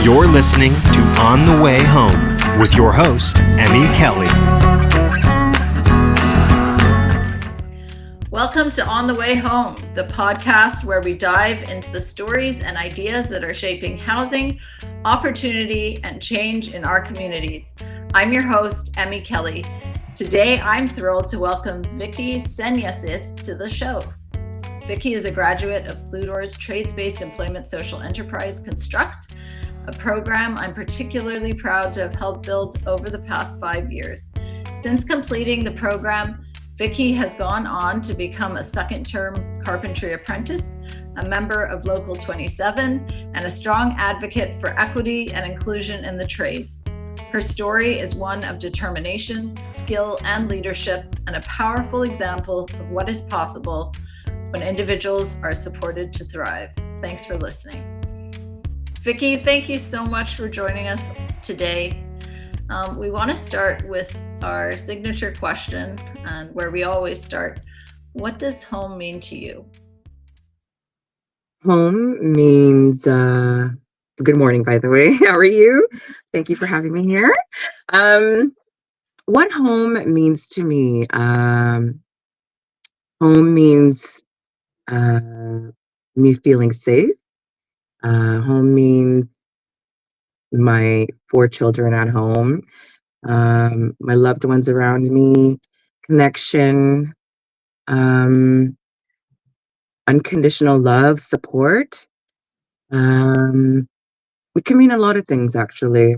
You're listening to On the Way Home with your host, Emmy Kelly. Welcome to On the Way Home, the podcast where we dive into the stories and ideas that are shaping housing, opportunity, and change in our communities. I'm your host, Emmy Kelly. Today, I'm thrilled to welcome Vicky Saygnasith to the show. Vicky is a graduate of Blue Door's trades-based employment social enterprise Construct, a program I'm particularly proud to have helped build over the past 5 years. Since completing the program, Vicky has gone on to become a second-term carpentry apprentice, a member of Local 27, and a strong advocate for equity and inclusion in the trades. Her story is one of determination, skill, and leadership, and a powerful example of what is possible when individuals are supported to thrive. Thanks for listening. Vicky, thank you so much for joining us today. We want to start with our signature question, and where we always start. What does home mean to you? Home means, good morning, by the way. How are you? Thank you for having me here. What home means to me? Home means me feeling safe. Home means my 4 children at home, my loved ones around me, connection, unconditional love, support. It can mean a lot of things, actually.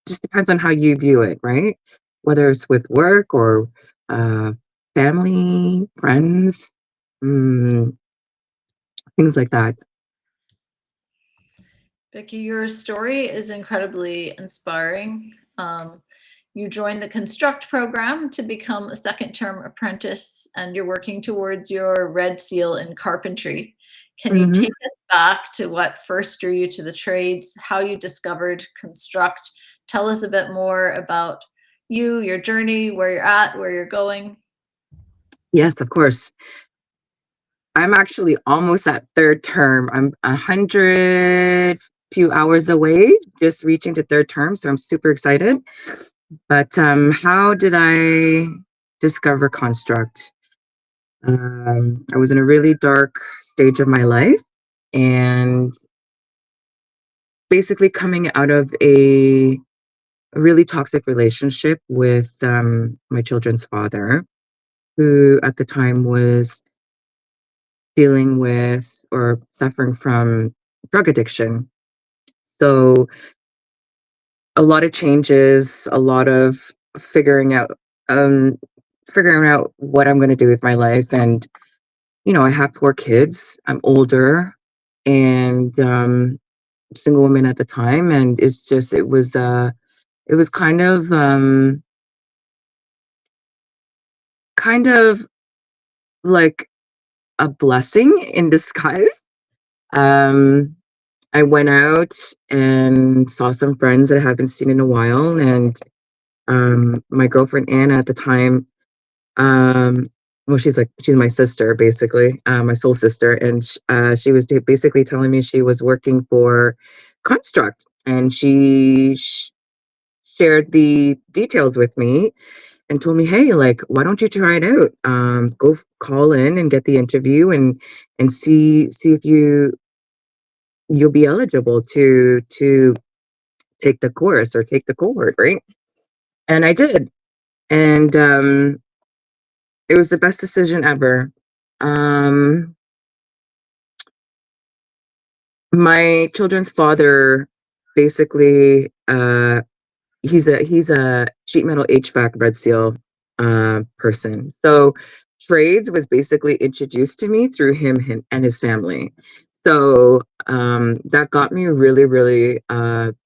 Just depends on how you view it, right? Whether it's with work or uh, family, friends, mm, things like that. Vicky, your story is incredibly inspiring. You joined the Construct program to become a second-term apprentice, and you're working towards your Red Seal in carpentry. Can you hmm take us back to what first drew you to the trades, how you discovered Construct? Tell us a bit more about you, your journey, where you're at, where you're going. Yes, of course. I'm actually almost at third term. I'm 100 few hours away, just reaching to third term, so I'm super excited. But how did I discover Construct? I was in a really dark stage of my life, and basically coming out of a really toxic relationship with my children's father, who at the time was dealing with or suffering from drug addiction. So a lot of changes, a lot of figuring out um figuring out what I'm going to do with my life. And I have 4 kids. I'm older, and single woman at the time, and it was kind of like a blessing in disguise. um I went out and saw some friends that I haven't seen in a while, and my girlfriend Anna at the time, well, she's my sister, basically, my soul sister, and she was basically telling me she was working for Construct, and she shared the details with me and told me, hey, like, why don't you try it out? Call in and get the interview, and see if you'll be eligible to take the course or take the cohort, right? And I did, and it was the best decision ever. Um, my children's father, basically, he's a sheet metal HVAC Red Seal person. So trades was basically introduced to me through him and his family. So that got me really, really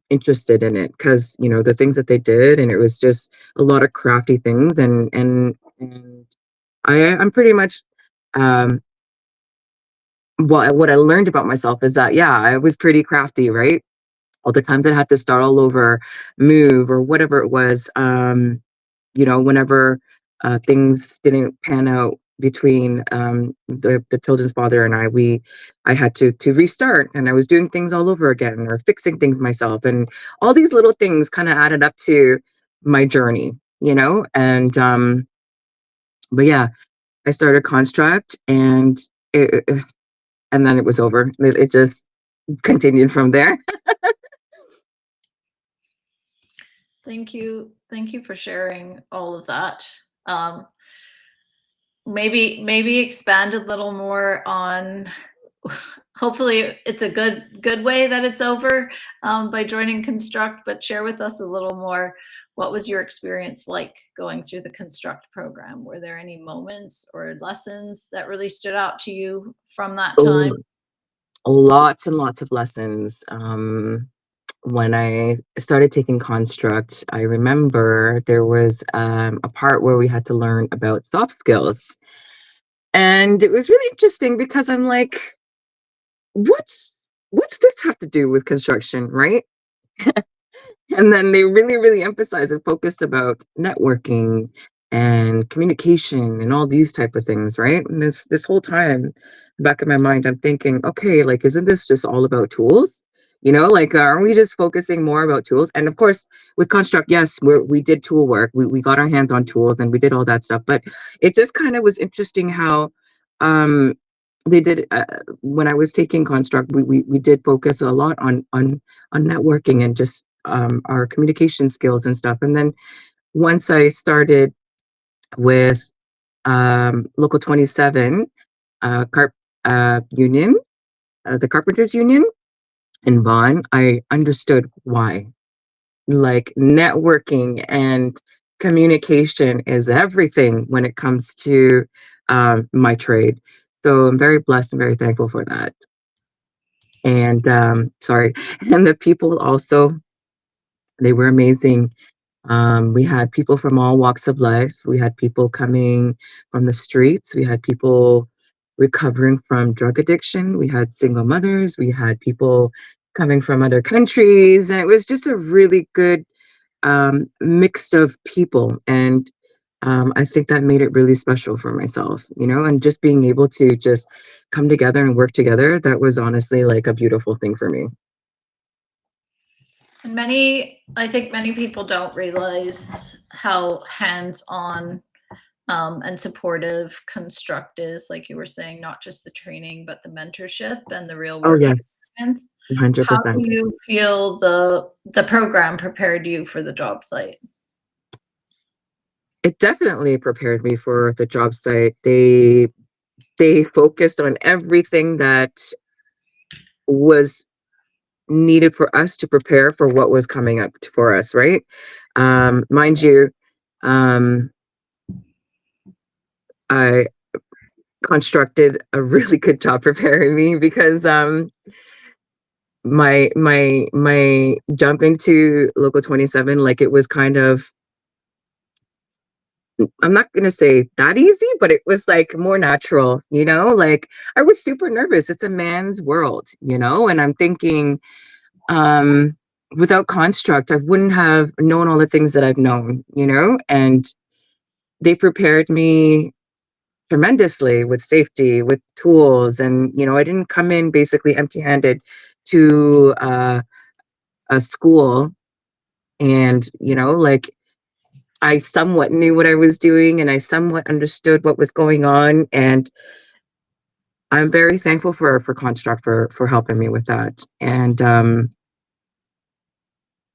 interested in it, because the things that they did, and it was just a lot of crafty things, and I'm pretty much um, what I learned about myself is that, yeah, I was pretty crafty, right? All the times I had to start all over, move, or whatever it was, whenever things didn't pan out between the children's father and I had to restart, and I was doing things all over again or fixing things myself, and all these little things kind of added up to my journey, and but yeah, I started Construct, and and then it was over. It just continued from there. Thank you. Thank you for sharing all of that. Um, maybe expand a little more on, hopefully it's a good way that it's over, by joining Construct, but share with us a little more. What was your experience like going through the Construct program? Were there any moments or lessons that really stood out to you from that time? Oh, lots and lots of lessons. When I started taking Construct, I remember there was a part where we had to learn about soft skills. And it was really interesting because I'm like, what's this have to do with construction, right? And then they really, really emphasized and focused about networking and communication and all these type of things, right? And this whole time, back in my mind, I'm thinking, okay, like, isn't this just all about tools? Like, aren't we just focusing more about tools? And of course, with Construct, yes, we did tool work. We got our hands on tools and we did all that stuff. But it just kind of was interesting how um, they did when I was taking Construct. We did focus a lot on networking and just our communication skills and stuff. And then once I started with Local 27 Carp Union, the Carpenters Union in Vaughan, I understood why. Like, networking and communication is everything when it comes to my trade. So I'm very blessed and very thankful for that. And sorry, and the people also, they were amazing. We had people from all walks of life. We had people coming from the streets. We had people recovering from drug addiction. We had single mothers. We had people coming from other countries. And it was just a really good mix of people. And I think that made it really special for myself, and just being able to just come together and work together. That was honestly like a beautiful thing for me. And I think many people don't realize how hands-on, and supportive Construct is, like you were saying, not just the training, but the mentorship and the real Oh, work yes, experience. How do 100%. you feel the program prepared you for the job site? It definitely prepared me for the job site. They focused on everything that was needed for us to prepare for what was coming up for us, right? Mind you, um, I constructed a really good job preparing me because my jump into Local 27, like, it was kind of, I'm not gonna say that easy, but it was like more natural, like, I was super nervous. It's a man's world, and I'm thinking, um, without Construct, I wouldn't have known all the things that I've known, and they prepared me tremendously with safety, with tools, and I didn't come in basically empty-handed to a school, and like, I somewhat knew what I was doing and I somewhat understood what was going on. And I'm very thankful for Construct for helping me with that. And the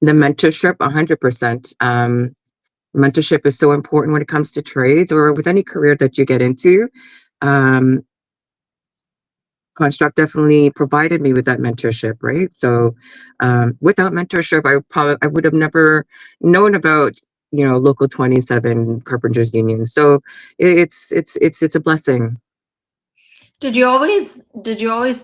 mentorship, 100%. Mentorship is so important when it comes to trades or with any career that you get into. Um, Construct definitely provided me with that mentorship, right? So without mentorship, I would have never known about Local 27 Carpenters Union. So it's a blessing. Did you always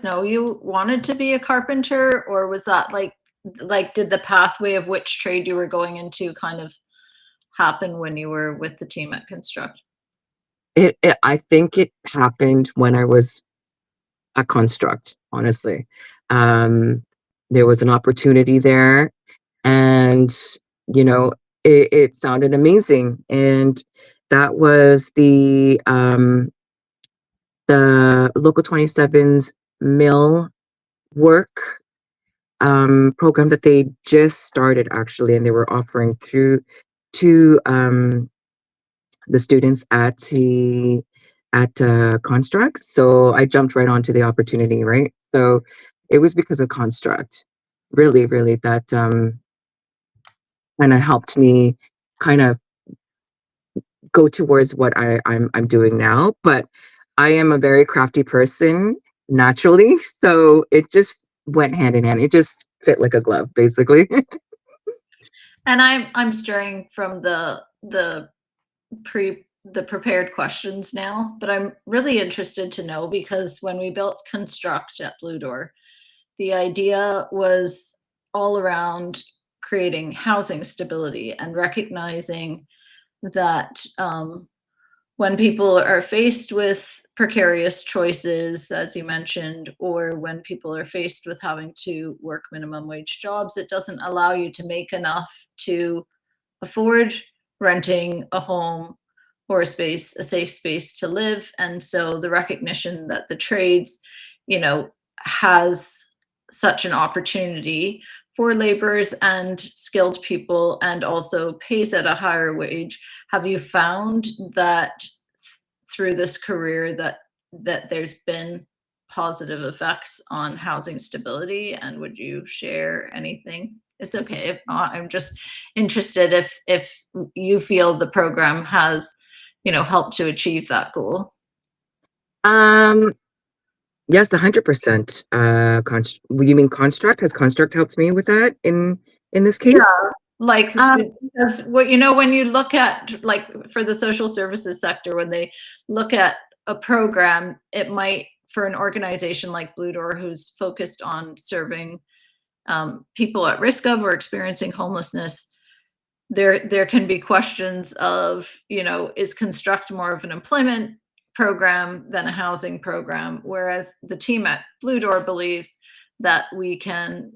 know you wanted to be a carpenter, or was that like did the pathway of which trade you were going into kind of happen when you were with the team at Construct? I think it happened when I was a Construct, honestly. Um, there was an opportunity there, and you know it sounded amazing, and that was the the Local 27's mill work program that they just started actually, and they were offering through to the students at Construct. So I jumped right onto the opportunity, right? So it was because of Construct, really, really, that kind of helped me kind of go towards what I'm doing now. But I am a very crafty person naturally, so it just went hand in hand. It just fit like a glove, basically. And I'm straying from the prepared questions now, but I'm really interested to know because when we built Construct at Blue Door, the idea was all around creating housing stability and recognizing that when people are faced with precarious choices, as you mentioned, or when people are faced with having to work minimum wage jobs, it doesn't allow you to make enough to afford renting a home or a safe space to live. And so the recognition that the trades, has such an opportunity for laborers and skilled people and also pays at a higher wage. Have you found that through this career that there's been positive effects on housing stability, and would you share anything? It's okay if not. I'm just interested if you feel the program has, helped to achieve that goal. um, yes, 100%. You mean Construct? Has Construct helped me with that in this Yeah, case? like Um, because what when you look at like for the social services sector, when they look at a program, it might for an organization like Blue Door who's focused on serving people at risk of or experiencing homelessness, there can be questions of, is Construct more of an employment program than a housing program, whereas the team at Blue Door believes that we can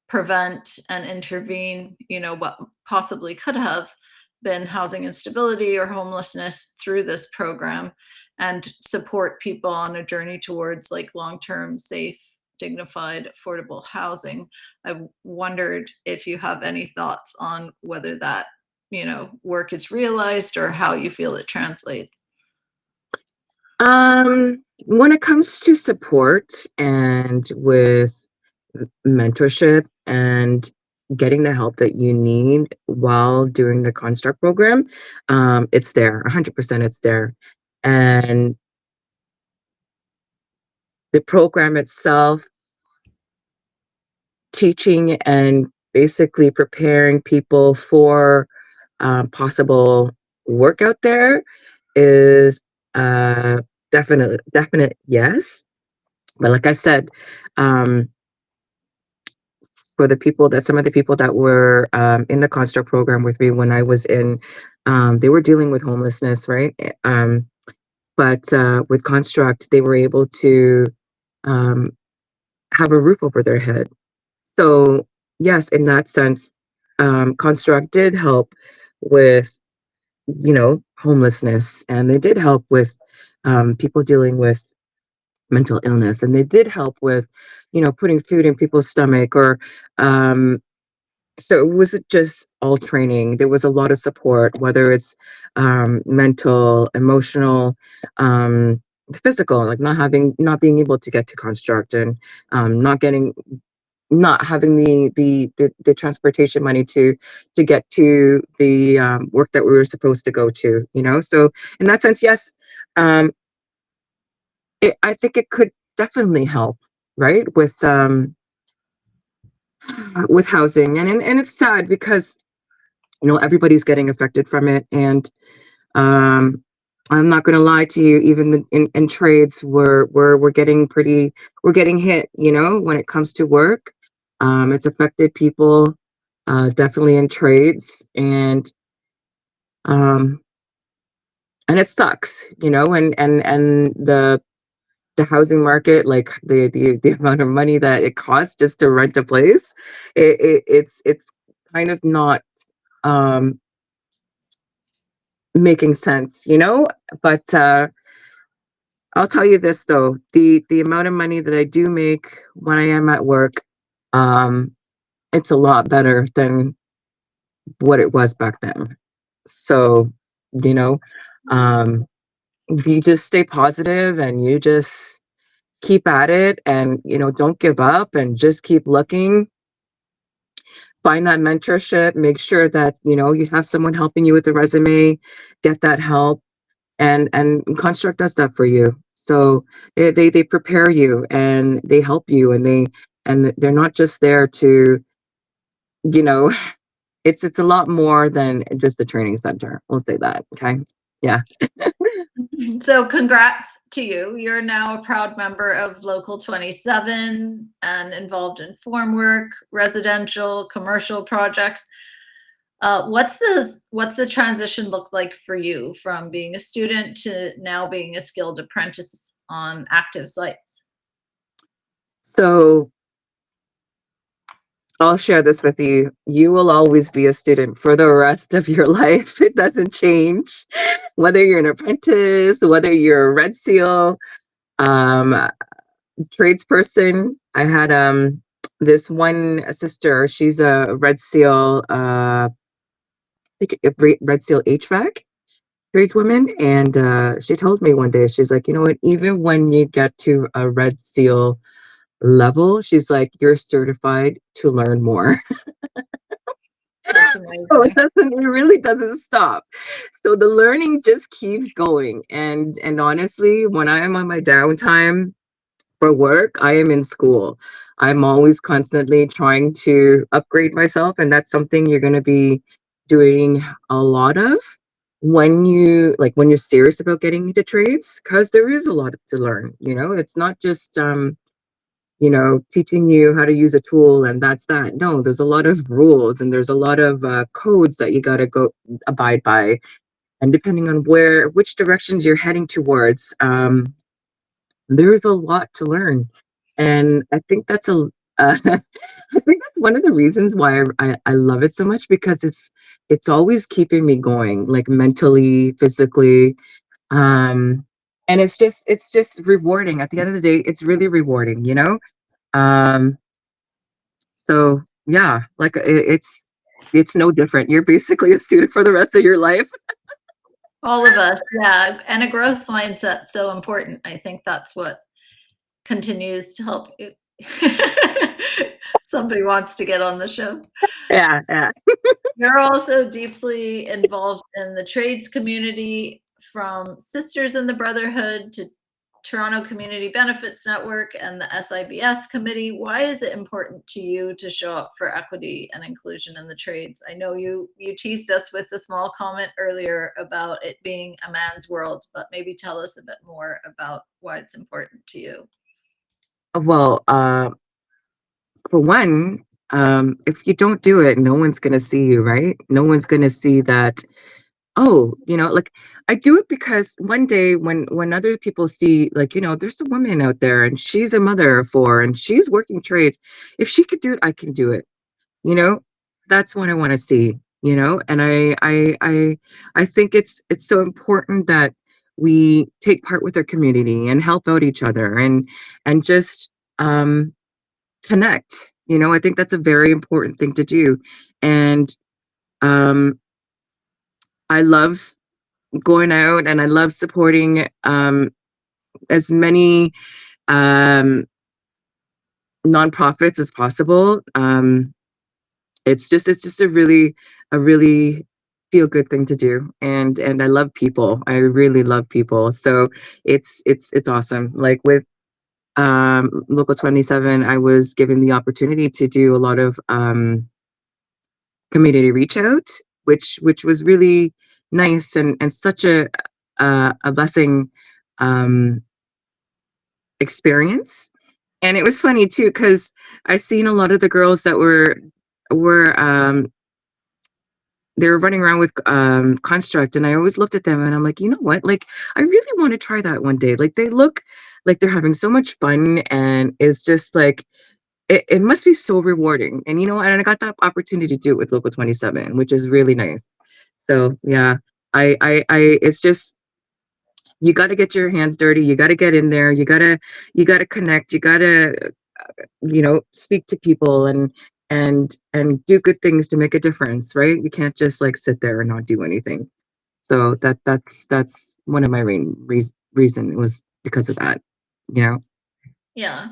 prevent and intervene, what possibly could have been housing instability or homelessness through this program, and support people on a journey towards like long-term safe, dignified, affordable housing. I wondered if you have any thoughts on whether that, work is realized or how you feel it translates. when it comes to support and with mentorship and getting the help that you need while doing the Construct program, it's there, 100% it's there. And the program itself, teaching and basically preparing people for possible work out there is definite yes. But like I said, um, for the people that some of the people that were in the Construct program with me when I was in, they were dealing with homelessness, right? But with Construct, they were able to um, have a roof over their head. So yes, in that sense, Construct did help with homelessness, and they did help with people dealing with mental illness, and they did help with putting food in people's stomach or so it wasn't just all training. There was a lot of support, whether it's mental, emotional, um, physical, like not being able to get to Construct and not having the transportation money to get to the work that we were supposed to go to. So in that sense, yes, um, I think it could definitely help, right, with housing, and it's sad because everybody's getting affected from it, and um I'm not going to lie to you, even in trades we're getting we're getting hit, when it comes to work. It's affected people definitely in trades, um and it sucks, and the housing market, like the amount of money that it costs just to rent a place, it's kind of not um making sense, but I'll tell you this though, the amount of money that I do make when I am at work, um, it's a lot better than what it was back then. So, you know, um, you just stay positive and you just keep at it and, don't give up and just keep looking. Find that mentorship, make sure that, you have someone helping you with the resume, get that help and construct does that for you. So they prepare you and they help you and they're not just there to, you know, it's a lot more than just the training center. We'll say that. Okay. Yeah. So congrats to you. You're now a proud member of Local 27 and involved in formwork, residential, commercial projects. What's the transition look like for you from being a student to now being a skilled apprentice on active sites? So I'll share this with you. You will always be a student for the rest of your life. It doesn't change. Whether you're an apprentice, whether you're a red seal, um, tradesperson. I had this one sister, she's a red seal, I think a red seal HVAC tradeswoman. And she told me one day, she's like, you know what, even when you get to a red seal level, she's like, you're certified to learn more. That's So amazing. it really doesn't stop. So the learning just keeps going. And honestly, when I am on my downtime for work, I am in school. I'm always constantly trying to upgrade myself, and that's something you're going to be doing a lot of when you're serious about getting into trades, because there is a lot to learn. It's not just teaching you how to use a tool and that's that. No, there's a lot of rules and there's a lot of codes that you got to go abide by. And depending on which directions you're heading towards, there's a lot to learn. And I think that's I think that's one of the reasons why I love it so much, because it's always keeping me going, like mentally, physically. Um, and it's just rewarding. At the end of the day, it's really rewarding. Um, so yeah, like it's no different. You're basically a student for the rest of your life. All of us, yeah. And a growth mindset so important. I think that's what continues to help you. Somebody wants to get on the show. Yeah, yeah. You're also deeply involved in the trades community, from Sisters in the Brotherhood to Toronto Community Benefits Network and the SIBS committee. Why is it important to you to show up for equity and inclusion in the trades? I know you teased us with a small comment earlier about it being a man's world, but maybe tell us a bit more about why it's important to you. Well, for one, if you don't do it, no one's gonna see you, right? No one's gonna see that. Oh, like I do it because one day when other people see, like, there's a woman out there and she's a mother of four and she's working trades. If she could do it, I can do it. You know, that's what I want to see. And I think it's so important that we take part with our community and help out each other and just connect. I think that's a very important thing to do. And um, I love going out and I love supporting as many um, nonprofits as possible. It's just a really feel good thing to do, and I love people. I really love people. So it's awesome. Like with Local 27, I was given the opportunity to do a lot of community reach out, which was really nice and such a blessing um, experience. And it was funny too, because I seen a lot of the girls that were they were running around with construct, and I always looked at them and I'm like, you know what, like I really want to try that one day. Like they look like they're having so much fun, and it's just like it must be so rewarding. And I got that opportunity to do it with Local 27, which is really nice. So yeah, I it's just You got to get your hands dirty. You got to get in there. You got to connect. You got to, speak to people and do good things to make a difference, right? You can't just like sit there and not do anything. So that's one of my main reason was because of that, you know. Yeah.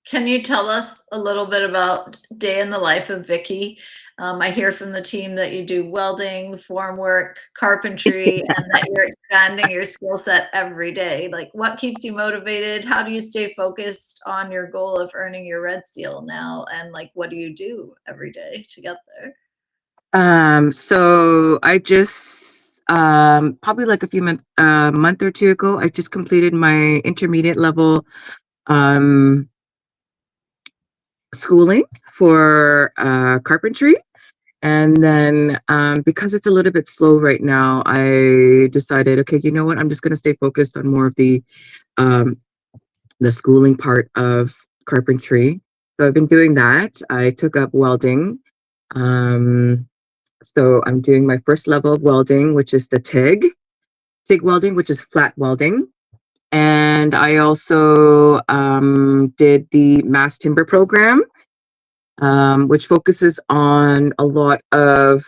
Can you tell us a little bit about day in the life of Vicky? I hear from the team that you do welding, formwork, carpentry, and that you're expanding your skill set every day. Like, what keeps you motivated? How do you stay focused on your goal of earning your red seal now? And like, what do you do every day to get there? So I just probably like month or two ago, I just completed my intermediate level um schooling for carpentry. And then because it's a little bit slow right now, I decided, okay, you know what? I'm just going to stay focused on more of um, the schooling part of carpentry. So I've been doing that. I took up welding. Um, so I'm doing my first level of welding, which is the TIG welding, which is flat welding. And I also did the mass timber program, which focuses on a lot of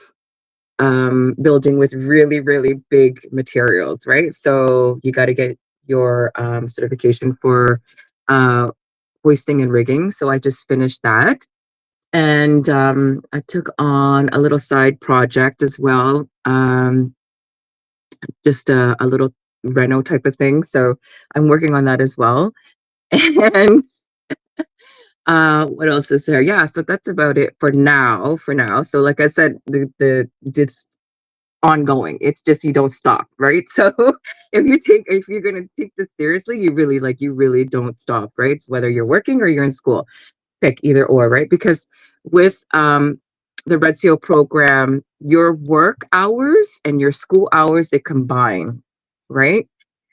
building with really, really big materials, right? So you got to get your certification for uh, hoisting and rigging. So I just finished that. And I took on a little side project as well, just a little reno type of thing. So I'm working on that as well. And what else is there? Yeah, so that's about it for now. For now, so like I said, the this ongoing. It's just you don't stop, right? So if you're gonna take this seriously, you really don't stop, right? It's whether you're working or you're in school. Pick either or, right? Because with the Red Seal program, your work hours and your school hours they combine, right?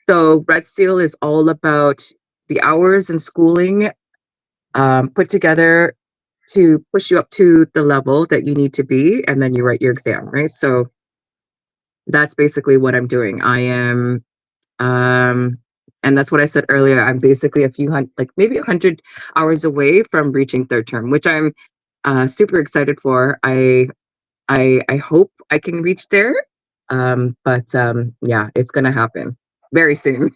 So Red Seal is all about the hours and schooling put together to push you up to the level that you need to be, and then you write your exam, right? So that's basically what I'm doing. I am, um, and that's what I said earlier. I'm basically a few hundred, like maybe 100 hours away from reaching third term, which I'm super excited for. I hope I can reach there. But yeah, it's gonna happen very soon.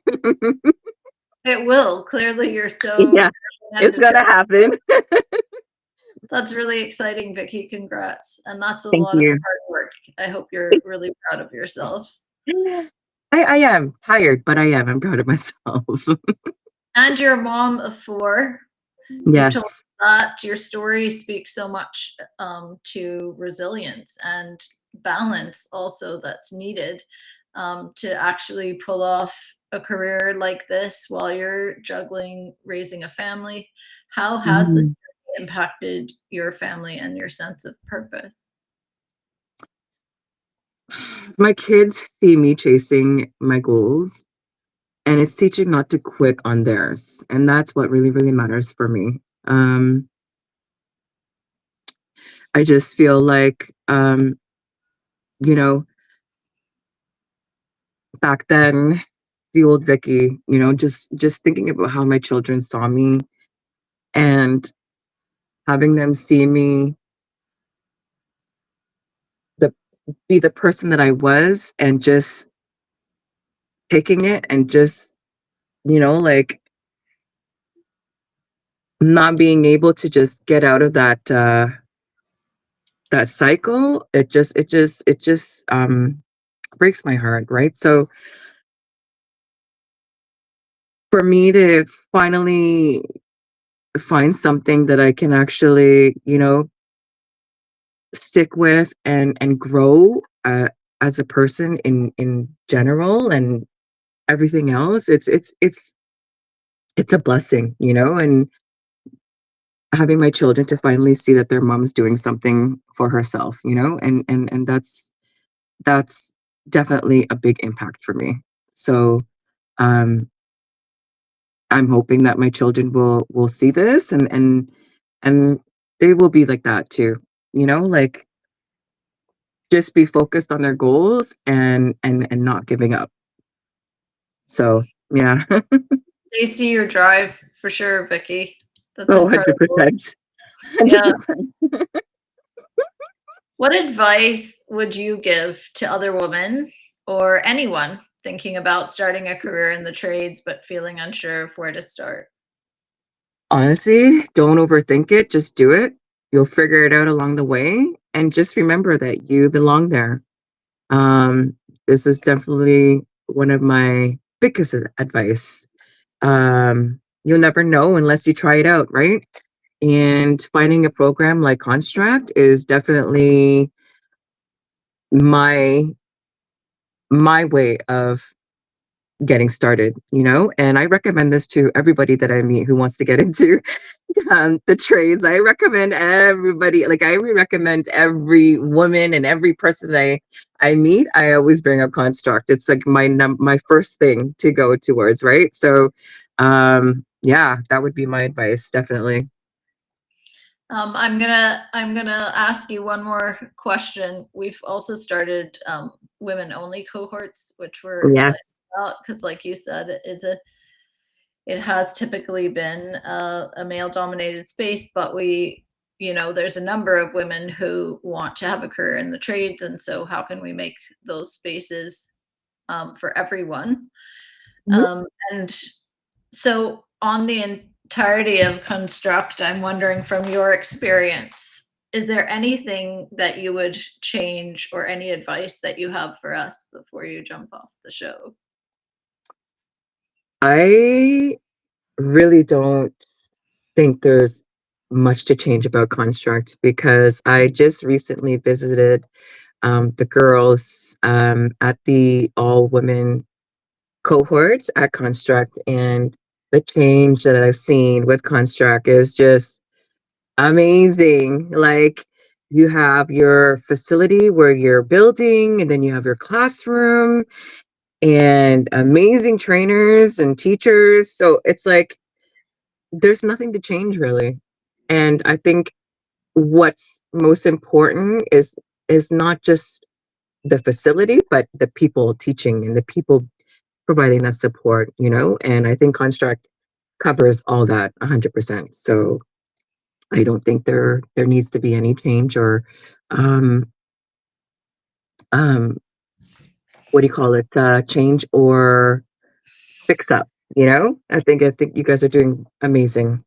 It will. Clearly, you're so Yeah, and it's gonna determined. happen. That's really exciting, Vicky. Congrats. And that's a Thank lot of you. hard work. I hope you're really proud of yourself. I am tired, but I am. I'm proud of myself. And you're a mom of four. You've told us Yes. that your story speaks so much to resilience and balance, also, that's needed to actually pull off a career like this while you're juggling raising a family. How has this Mhm. impacted your family and your sense of purpose? My kids see me chasing my goals, and it's teaching not to quit on theirs. And that's what really, really matters for me. Um, I just feel like, you know, back then, the old Vicky, just thinking about how my children saw me and having them see me the be the person that I was and just taking it and just, like not being able to just get out of that cycle, it just breaks my heart, right? So for me to finally find something that I can actually, stick with and grow as a person in general and everything else, it's a blessing, and having my children to finally see that their mom's doing something for herself, and that's definitely a big impact for me. So um I'm hoping that my children will see this and they will be like that too. Like just be focused on their goals and not giving up. So yeah. They see your drive for sure, Vicky. That's Oh, incredible. 100%. Yeah. 100%. What advice would you give to other women or anyone thinking about starting a career in the trades but feeling unsure of where to start? Honestly, don't overthink it. Just do it. You'll figure it out along the way. And just remember that you belong there. Um, this is definitely one of my biggest advice. You'll never know unless you try it out, right? And finding a program like Construct is definitely my my way of getting started, and I recommend this to everybody that I meet who wants to get into the trades. I recommend everybody, like I recommend every woman and every person I meet. I always bring up Construct. It's like my first thing to go towards, right? So yeah, that would be my advice, definitely. I'm gonna ask you one more question. We've also started women only cohorts, which we're excited Yes. about because, like you said, it has typically been a male dominated space, but there's a number of women who want to have a career in the trades, and so how can we make those spaces for everyone? Mhm. And so, on the entirety of Construct, I'm wondering from your experience, is there anything that you would change or any advice that you have for us before you jump off the show? I really don't think there's much to change about Construct because I just recently visited the girls at the all women cohort at Construct, and the change that I've seen with Construct is just amazing. Like, you have your facility where you're building, and then you have your classroom and amazing trainers and teachers. So it's like there's nothing to change really. And I think what's most important is not just the facility, but the people teaching and the people providing that support, and I think Construct covers all that 100%. So I don't think there needs to be any change or um um what do you call it, change or fix up, I think you guys are doing amazing.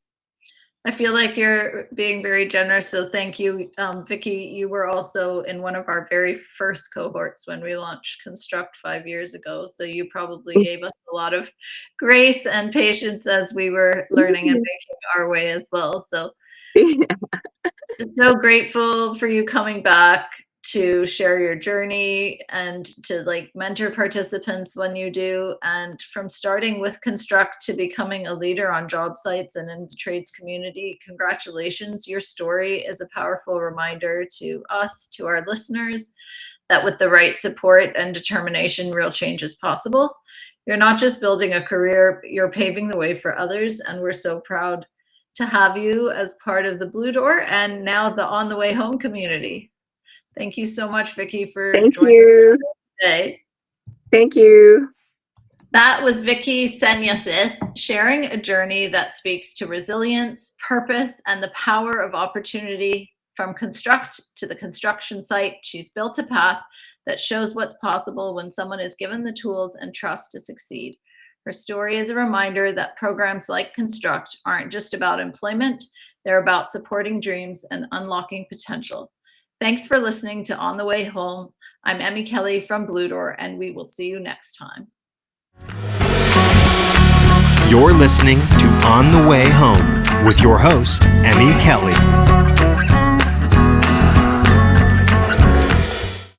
I feel like you're being very generous, so thank you. Vicky, you were also in one of our very first cohorts when we launched Construct 5 years ago, so you probably gave us a lot of grace and patience as we were learning and making our way as well. So so grateful for you coming back to share your journey and to like mentor participants when you do, and from starting with Construct to becoming a leader on job sites and in the trades community. Congratulations. Your story is a powerful reminder to us, to our listeners, that with the right support and determination, real change is possible. You're not just building a career, you're paving the way for others, and we're so proud to have you as part of the Blue Door and now the On the Way Home community. Thank you so much, Vicky, for Thank joining you. us today. Thank you. That was Vicky Saygnasith sharing a journey that speaks to resilience, purpose, and the power of opportunity. From construct to the construction site, she's built a path that shows what's possible when someone is given the tools and trust to succeed. Her story is a reminder that programs like Construct aren't just about employment, they're about supporting dreams and unlocking potential. Thanks for listening to On the Way Home. I'm Emmy Kelly from Blue Door, and we will see you next time. You're listening to On the Way Home with your host, Emmy Kelly.